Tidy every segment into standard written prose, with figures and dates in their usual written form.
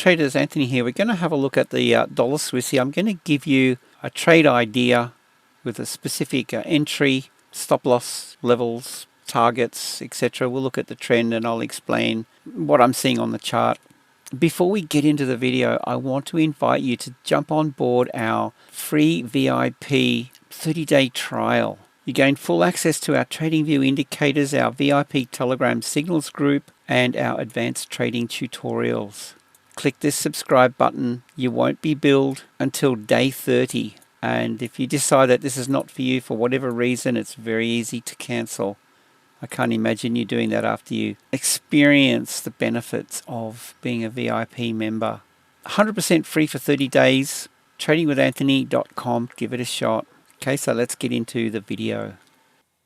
traders, Anthony here. We're going to have a look at the dollar Swiss here. I'm going to give you a trade idea with a specific entry, stop loss levels, targets, etc. We'll look at the trend and I'll explain what I'm seeing on the chart. Before we get into the video, I want to invite you to jump on board our free VIP 30-day trial. You gain full access to our Tradingview indicators, our VIP Telegram signals group, and our advanced trading tutorials. Click this subscribe button. You won't be billed until day 30. And if you decide that this is not for you for whatever reason, it's very easy to cancel. I can't imagine you doing that after you experience the benefits of being a VIP member. 100% free for 30 days. Tradingwithanthony.com. Give it a shot. Okay, so let's get into the video.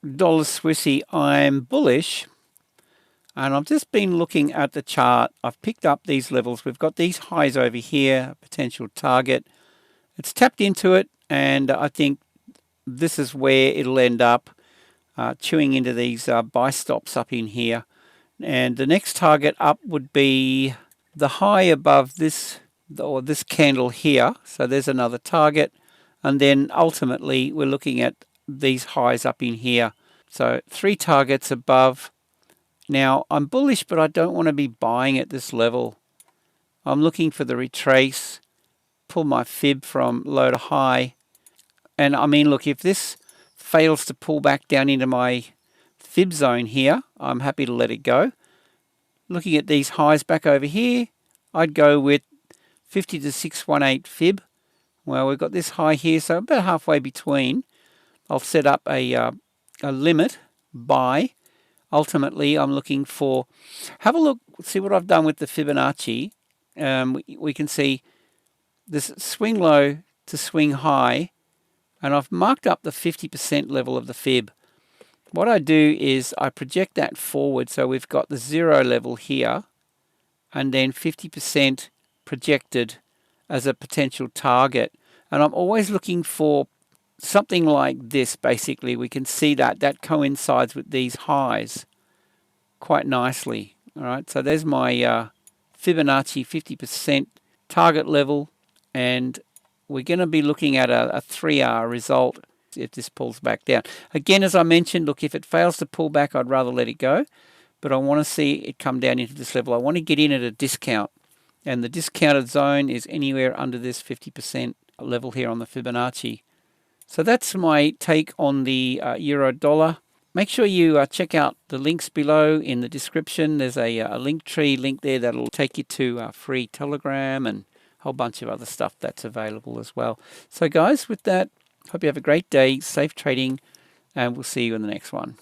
Dollar Swissy, I'm bullish. And I've just been looking at the chart. I've picked up these levels. We've got these highs over here, potential target. It's tapped into it, and I think this is where it'll end up, chewing into these buy stops up in here. And the next target up would be the high above this, or this candle here. So there's another target. And then ultimately, we're looking at these highs up in here. So 3 targets above. Now, I'm bullish, but I don't want to be buying at this level. I'm looking for the retrace, pull my fib from low to high. And I mean, look, if this fails to pull back down into my fib zone here, I'm happy to let it go. Looking at these highs back over here, I'd go with 50 to 618 fib. Well, we've got this high here, so about halfway between. I'll set up a limit buy. Ultimately, I'm looking for, have a look, see what I've done with the Fibonacci. We can see this swing low to swing high, and I've marked up the 50% level of the fib. What I do is I project that forward, so we've got the 0 level here, and then 50% projected as a potential target. And I'm always looking for something like this. Basically, we can see that coincides with these highs quite nicely. All right, so there's my Fibonacci 50% target level, and we're going to be looking at a 3R result if this pulls back down. Again, as I mentioned, look, if it fails to pull back, I'd rather let it go, but I want to see it come down into this level. I want to get in at a discount, and the discounted zone is anywhere under this 50% level here on the Fibonacci. So that's my take on the euro dollar. Make sure you check out the links below in the description. There's a link tree link there that'll take you to free Telegram and a whole bunch of other stuff that's available as well. So guys, with that, hope you have a great day, safe trading, and we'll see you in the next one.